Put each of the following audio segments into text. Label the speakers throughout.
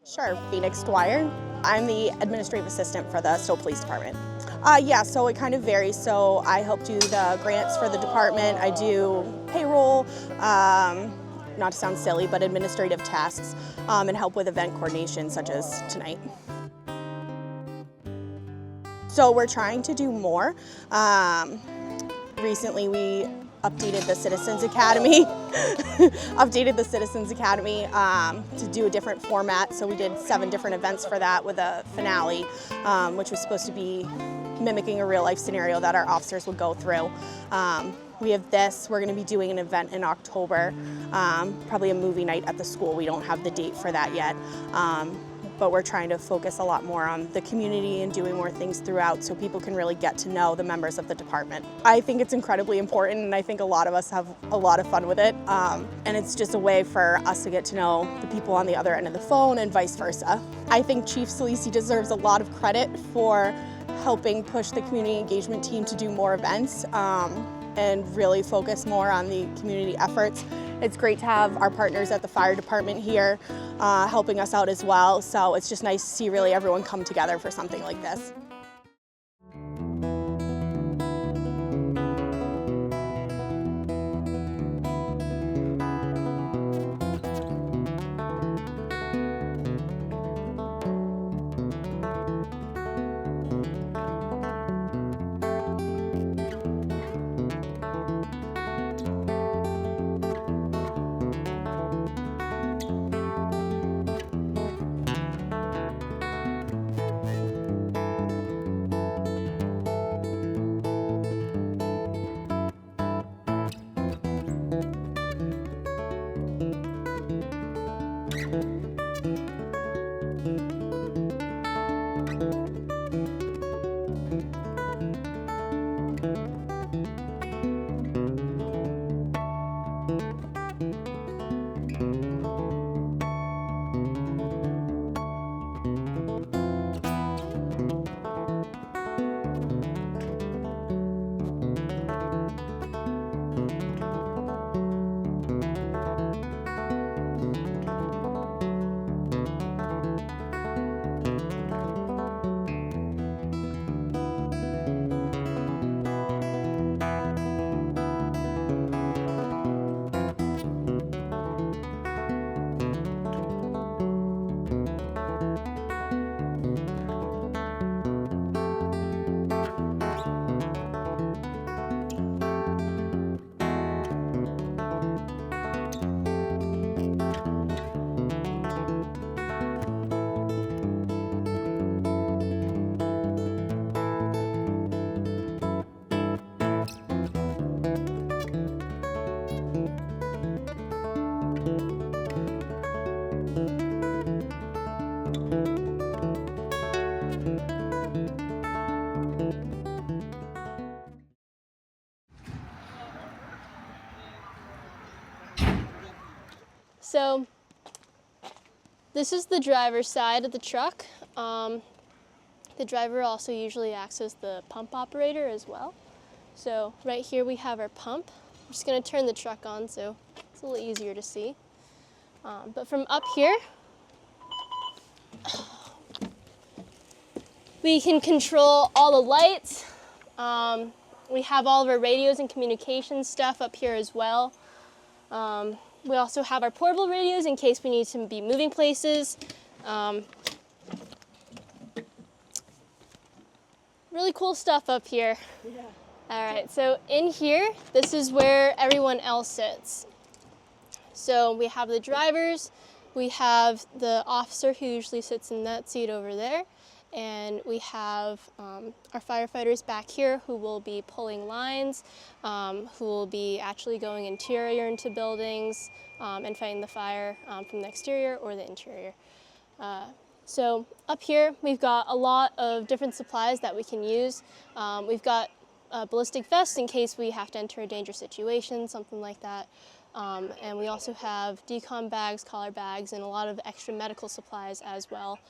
Speaker 1: Sure, Phoenix Dwyer. I'm the administrative assistant for the Stow Police Department. Yeah, so it kind of varies. So I help do the grants for the department. I do payroll, not to sound silly, but administrative tasks, and help with event coordination such as tonight. So we're trying to do more. Recently we updated the Citizens Academy, to do a different format. So we did 7 different events for that with a finale, which was supposed to be mimicking a real life scenario that our officers would go through. We have this, we're gonna be doing an event in October, probably a movie night at the school. We don't have the date for that yet. But we're trying to focus a lot more on the community and doing more things throughout so people can really get to know the members of the department. I think it's incredibly important, and I think a lot of us have a lot of fun with it. And it's just a way for us to get to know the people on the other end of the phone and vice versa. I think Chief Salisi deserves a lot of credit for helping push the community engagement team to do more events and really focus more on the community efforts. It's great to have our partners at the fire department here helping us out as well. So it's just nice to see really everyone come together for something like this.
Speaker 2: So this is the driver's side of the truck. The driver also usually acts as the pump operator as well. So right here we have our pump. I'm just going to turn the truck on so it's a little easier to see. But from up here, we can control all the lights. We have all of our radios and communication stuff up here as well. We also have our portable radios in case we need to be moving places. Really cool stuff up here. Yeah. All right, so in here, this is where everyone else sits. So we have the drivers, we have the officer who usually sits in that seat over there, and we have our firefighters back here who will be pulling lines, who will be actually going interior into buildings and fighting the fire from the exterior or the interior. So up here, we've got a lot of different supplies that we can use. We've got a ballistic vest in case we have to enter a dangerous situation, something like that. And we also have decon bags, collar bags, and a lot of extra medical supplies as well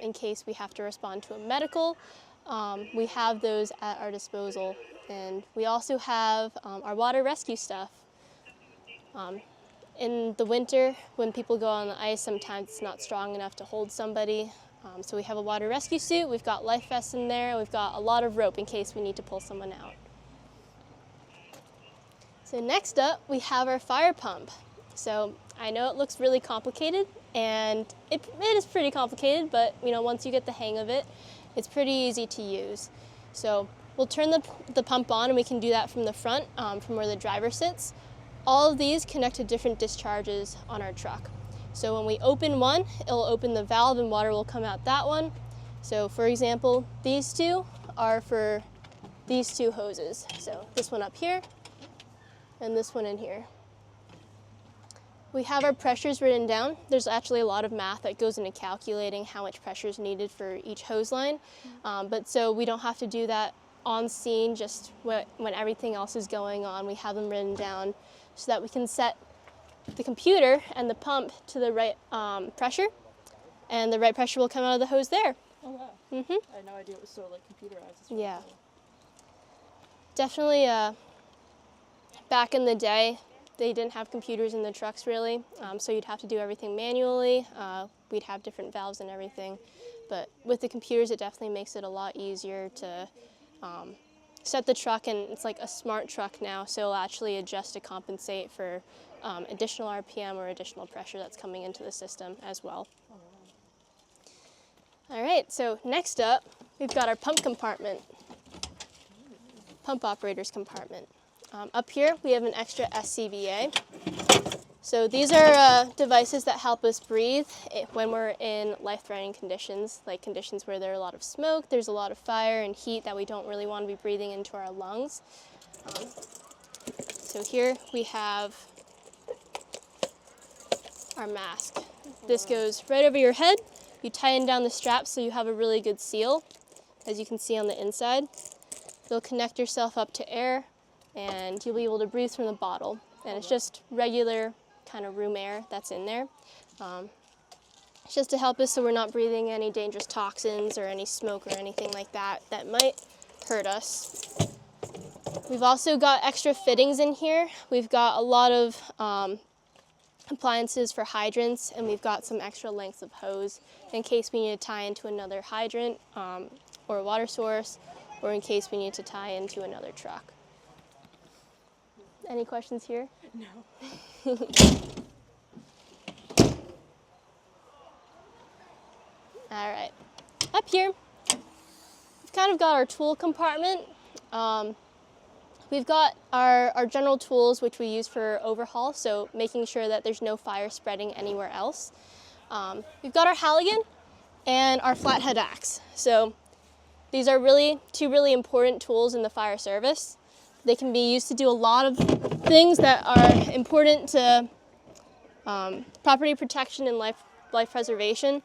Speaker 2: in case we have to respond to a medical. We have those at our disposal. And we also have our water rescue stuff. In the winter, when people go on the ice, sometimes it's not strong enough to hold somebody. So we have a water rescue suit, we've got life vests in there, we've got a lot of rope in case we need to pull someone out. So next up, we have our fire pump. So I know it looks really complicated, and it is pretty complicated, but once you get the hang of it, it's pretty easy to use. So we'll turn the pump on, and we can do that from the front, from where the driver sits. All of these connect to different discharges on our truck. So when we open one, it'll open the valve and water will come out that one. So for example, these two are for these two hoses. So this one up here and this one in here. We have our pressures written down. There's actually a lot of math that goes into calculating how much pressure is needed for each hose line. But so we don't have to do that on scene just when everything else is going on. We have them written down so that we can set the computer and the pump to the right pressure, and the right pressure will come out of the hose there.
Speaker 3: Oh wow.
Speaker 2: Mm-hmm.
Speaker 3: I had no idea it was so computerized. It's really
Speaker 2: Yeah.
Speaker 3: cool.
Speaker 2: Definitely back in the day, they didn't have computers in the trucks really, so you'd have to do everything manually. We'd have different valves and everything, but with the computers it definitely makes it a lot easier to set the truck, and it's like a smart truck now, so it'll actually adjust to compensate for additional RPM or additional pressure that's coming into the system as well. All right, so next up, we've got our pump compartment, pump operator's compartment. Up here, we have an extra SCBA. So these are devices that help us breathe when we're in life-threatening conditions, like conditions where there's a lot of smoke, there's a lot of fire and heat that we don't really want to be breathing into our lungs. So here we have our mask. This goes right over your head. You tighten down the straps so you have a really good seal, as you can see on the inside. You'll connect yourself up to air, and you'll be able to breathe from the bottle. And it's just regular kind of room air that's in there. It's just to help us so we're not breathing any dangerous toxins or any smoke or anything like that that might hurt us. We've also got extra fittings in here. We've got a lot of appliances for hydrants, and we've got some extra lengths of hose in case we need to tie into another hydrant or a water source, or in case we need to tie into another truck. Any questions here?
Speaker 3: No.
Speaker 2: All right, up here, we've kind of got our tool compartment. We've got our general tools, which we use for overhaul, so making sure that there's no fire spreading anywhere else. We've got our Halligan and our flathead axe. So these are two really important tools in the fire service. They can be used to do a lot of things that are important to property protection and life preservation.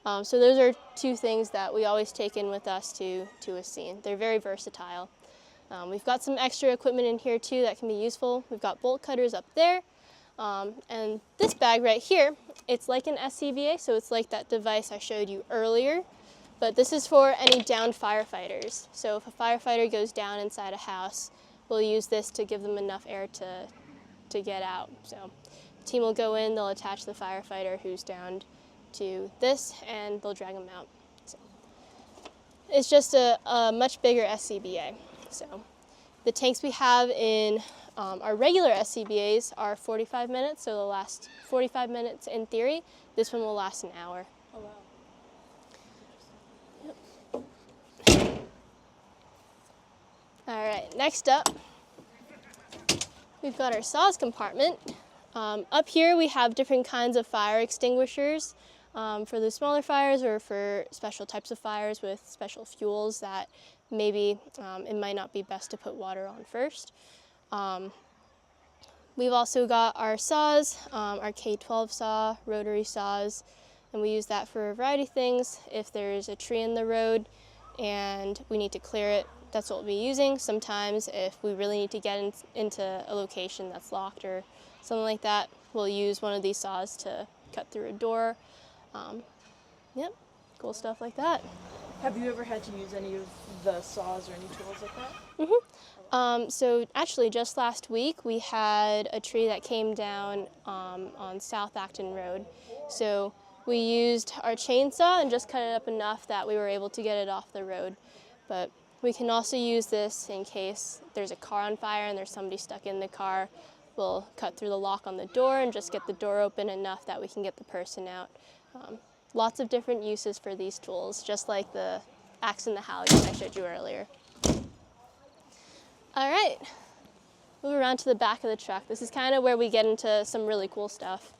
Speaker 2: So those are two things that we always take in with us to a scene. They're very versatile. We've got some extra equipment in here too that can be useful. We've got bolt cutters up there. And this bag right here, it's like an SCBA, so it's like that device I showed you earlier. But this is for any downed firefighters. So if a firefighter goes down inside a house, we'll use this to give them enough air to get out. So the team will go in, they'll attach the firefighter who's downed to this, and they'll drag them out. So it's just a much bigger SCBA. So the tanks we have in our regular SCBAs are 45 minutes, so they'll last 45 minutes in theory. This one will last an hour.
Speaker 3: Oh wow.
Speaker 2: All right, next up, we've got our saws compartment. Up here we have different kinds of fire extinguishers for the smaller fires or for special types of fires with special fuels that maybe it might not be best to put water on first. We've also got our saws, our K12 saw, rotary saws, and we use that for a variety of things. If there's a tree in the road and we need to clear it, that's what we'll be using. Sometimes if we really need to get into a location that's locked or something like that, we'll use one of these saws to cut through a door. Yep, cool stuff like that.
Speaker 3: Have you ever had to use any of the saws or any tools like that?
Speaker 2: So actually just last week we had a tree that came down on South Acton Road. So we used our chainsaw and just cut it up enough that we were able to get it off the road. But we can also use this in case there's a car on fire and there's somebody stuck in the car. We'll cut through the lock on the door and just get the door open enough that we can get the person out. Lots of different uses for these tools, just like the axe and the halligan I showed you earlier. All right, move around to the back of the truck. This is kind of where we get into some really cool stuff.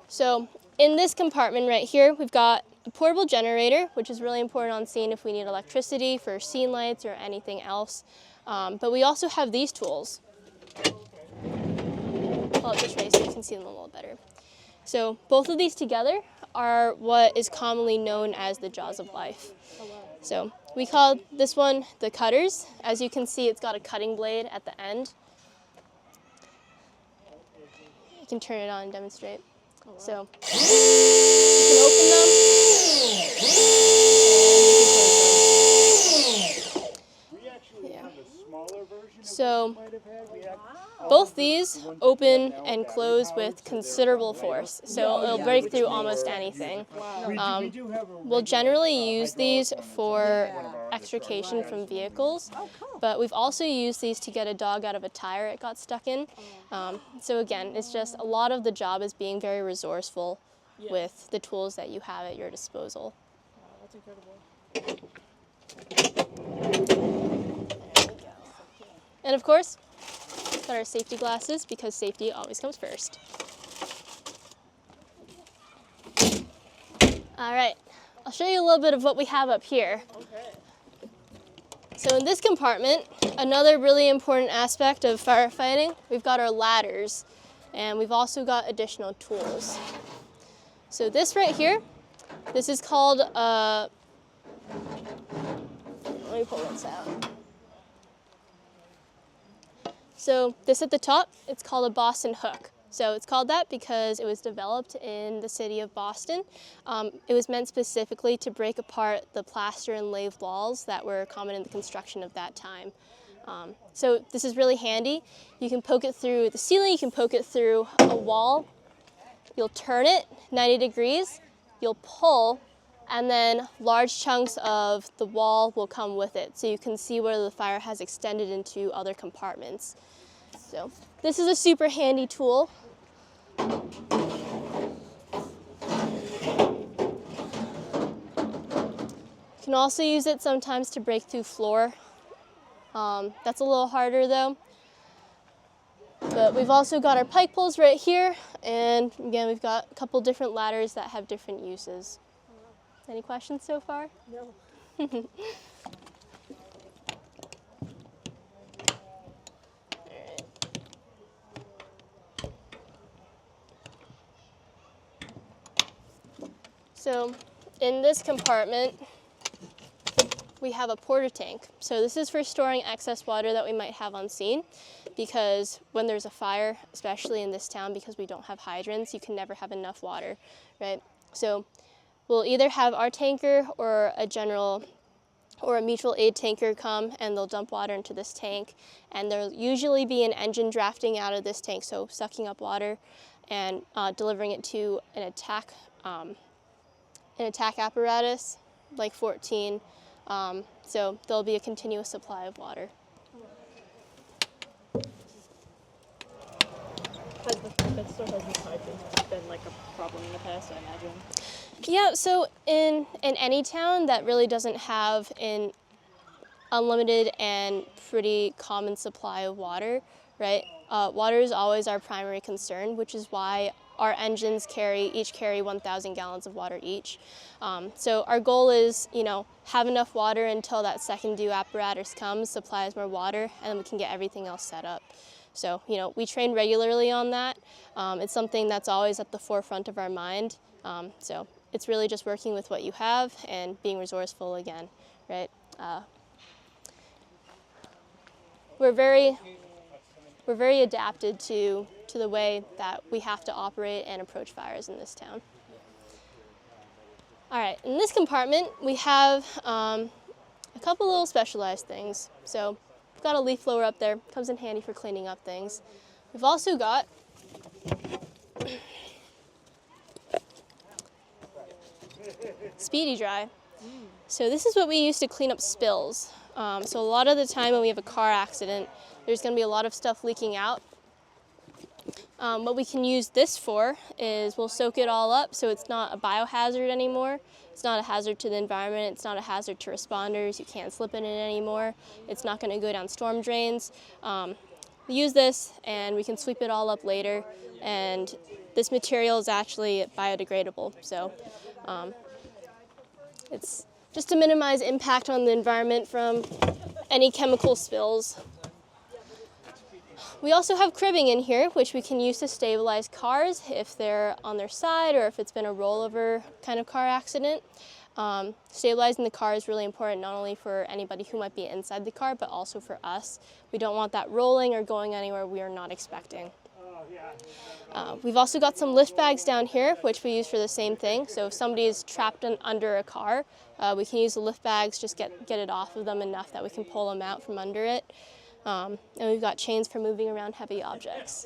Speaker 2: So in this compartment right here, we've got a portable generator, which is really important on scene if we need electricity for scene lights or anything else. But we also have these tools. Pull up this way so you can see them a little better. So both of these together are what is commonly known as the jaws of life. So we call this one the cutters. As you can see, it's got a cutting blade at the end. You can turn it on and demonstrate. So you can open them and you can close them. So both these open and close with considerable force, so it'll break through almost anything. We'll generally use these for extrication from vehicles, but we've also used these to get a dog out of a tire it got stuck in. So again, it's just a lot of the job is being very resourceful with the tools that you have at your disposal.
Speaker 3: Wow, that's incredible.
Speaker 2: And of course, got our safety glasses because safety always comes first. All right, I'll show you a little bit of what we have up here.
Speaker 3: Okay.
Speaker 2: So in this compartment, another really important aspect of firefighting, we've got our ladders, and we've also got additional tools. So this right here, this is called, let me pull this out. So this at the top, it's called a Boston hook. So it's called that because it was developed in the city of Boston. It was meant specifically to break apart the plaster and lathe walls that were common in the construction of that time. So this is really handy. You can poke it through the ceiling, you can poke it through a wall. You'll turn it 90 degrees, you'll pull, and then large chunks of the wall will come with it. So you can see where the fire has extended into other compartments. So this is a super handy tool. You can also use it sometimes to break through floor. That's a little harder though. But we've also got our pike poles right here, and again, we've got a couple different ladders that have different uses. Any questions so far?
Speaker 3: No.
Speaker 2: So in this compartment, we have a porter tank. So this is for storing excess water that we might have on scene, because when there's a fire, especially in this town, because we don't have hydrants, you can never have enough water, right? So we'll either have our tanker or a mutual aid tanker come, and they'll dump water into this tank, and there'll usually be an engine drafting out of this tank, so sucking up water and delivering it to an attack apparatus, like 14. So there'll be a continuous supply of water.
Speaker 3: That still hasn't been like a problem in the past, I imagine.
Speaker 2: Yeah, so in any town that really doesn't have an unlimited and pretty common supply of water, right? Water is always our primary concern, which is why our engines each carry 1,000 gallons of water each. So our goal is, have enough water until that second due apparatus comes, supplies more water, and then we can get everything else set up. So, we train regularly on that. It's something that's always at the forefront of our mind. So it's really just working with what you have and being resourceful again, right? We're very adapted to the way that we have to operate and approach fires in this town. All right, in this compartment, we have a couple little specialized things. So got a leaf blower up there. Comes in handy for cleaning up things. We've also got Speedy Dry. So this is what we use to clean up spills. So a lot of the time when we have a car accident, there's going to be a lot of stuff leaking out. What we can use this for is we'll soak it all up so it's not a biohazard anymore. It's not a hazard to the environment. It's not a hazard to responders. You can't slip in it anymore. It's not going to go down storm drains. We use this and we can sweep it all up later. And this material is actually biodegradable. So it's just to minimize impact on the environment from any chemical spills. We also have cribbing in here, which we can use to stabilize cars if they're on their side or if it's been a rollover kind of car accident. Stabilizing the car is really important, not only for anybody who might be inside the car, but also for us. We don't want that rolling or going anywhere we are not expecting. We've also got some lift bags down here, which we use for the same thing. So if somebody is trapped under a car, we can use the lift bags, just get it off of them enough that we can pull them out from under it. And we've got chains for moving around heavy objects.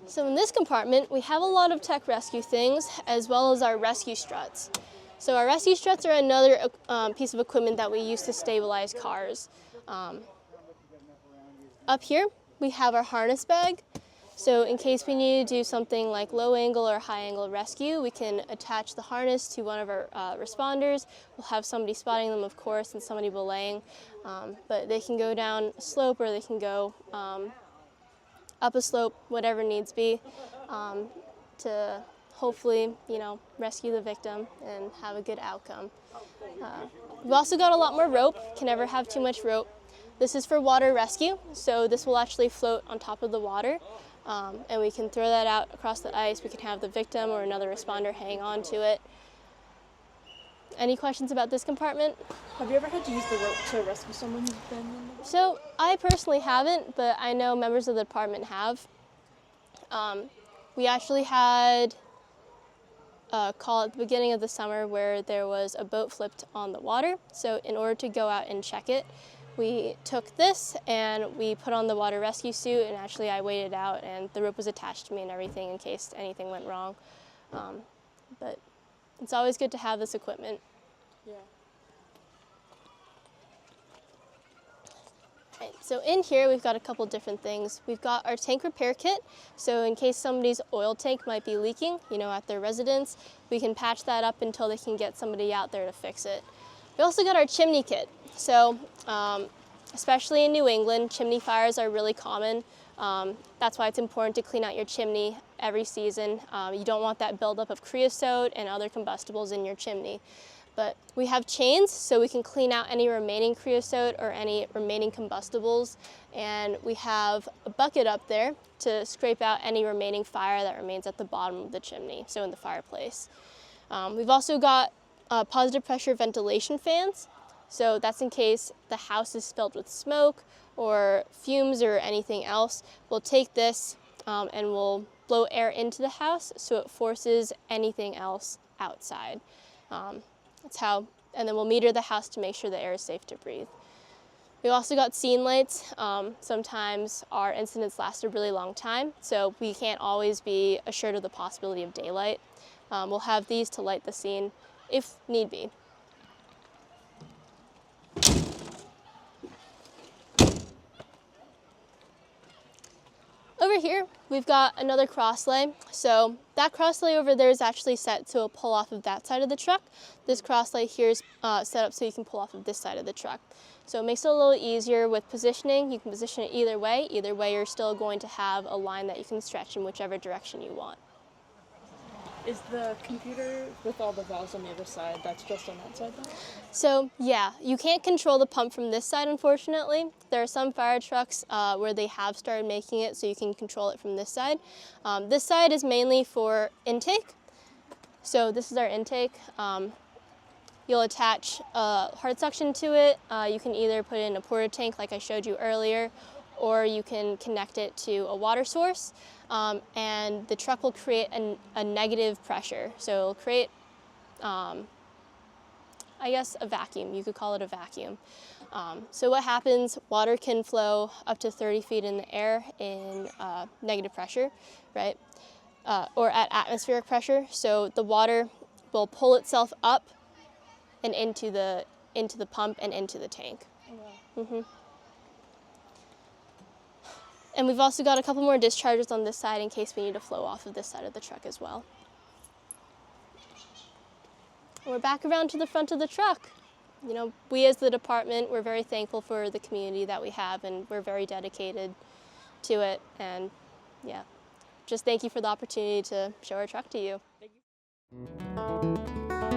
Speaker 2: So in this compartment, we have a lot of tech rescue things, as well as our rescue struts. So our rescue struts are another piece of equipment that we use to stabilize cars. Up here, we have our harness bag. So in case we need to do something like low angle or high angle rescue, we can attach the harness to one of our responders. We'll have somebody spotting them, of course, and somebody belaying. But they can go down a slope or they can go up a slope, whatever needs be, to hopefully, rescue the victim and have a good outcome. We've also got a lot more rope. Can never have too much rope. This is for water rescue, so this will actually float on top of the water. And we can throw that out across the ice. We can have the victim or another responder hang on to it. Any questions about this compartment?
Speaker 3: Have you ever had to use the rope to rescue someone who's been in the...
Speaker 2: So I personally haven't, but I know members of the department have. We actually had a call at the beginning of the summer where there was a boat flipped on the water. So in order to go out and check it, we took this and we put on the water rescue suit, and actually I waited out and the rope was attached to me and everything in case anything went wrong. But it's always good to have this equipment.
Speaker 3: Yeah.
Speaker 2: Right, so in here we've got a couple different things. We've got our tank repair kit, so in case somebody's oil tank might be leaking, at their residence, we can patch that up until they can get somebody out there to fix it. We also got our chimney kit. So especially in New England, chimney fires are really common. That's why it's important to clean out your chimney every season. You don't want that buildup of creosote and other combustibles in your chimney. But we have chains, so we can clean out any remaining creosote or any remaining combustibles. And we have a bucket up there to scrape out any remaining fire that remains at the bottom of the chimney, so in the fireplace. We've also got positive pressure ventilation fans. So that's in case the house is filled with smoke or fumes or anything else. We'll take this and we'll blow air into the house so it forces anything else outside. That's how, and then we'll meter the house to make sure the air is safe to breathe. We also got scene lights. Sometimes our incidents last a really long time, so we can't always be assured of the possibility of daylight. We'll have these to light the scene if need be. Over here, we've got another crosslay. So that crosslay over there is actually set to pull off of that side of the truck. This crosslay here is set up so you can pull off of this side of the truck. So it makes it a little easier with positioning. You can position it either way. Either way, you're still going to have a line that you can stretch in whichever direction you want.
Speaker 3: Is the computer with all the valves on the other side, that's just on that side though?
Speaker 2: So yeah, you can't control the pump from this side, unfortunately. There are some fire trucks where they have started making it so you can control it from this side. This side is mainly for intake. So this is our intake. You'll attach hard suction to it. You can either put it in a porta tank like I showed you earlier, or you can connect it to a water source, and the truck will create a negative pressure. So it'll create I guess a vacuum, you could call it a vacuum. So what happens, water can flow up to 30 feet in the air in negative pressure, right? Or at atmospheric pressure. So the water will pull itself up and into the pump and into the tank. And we've also got a couple more discharges on this side in case we need to flow off of this side of the truck as well. We're back around to the front of the truck. You know, we as the department, we're very thankful for the community that we have, and we're very dedicated to it. And yeah, just thank you for the opportunity to show our truck to you.
Speaker 3: Thank you.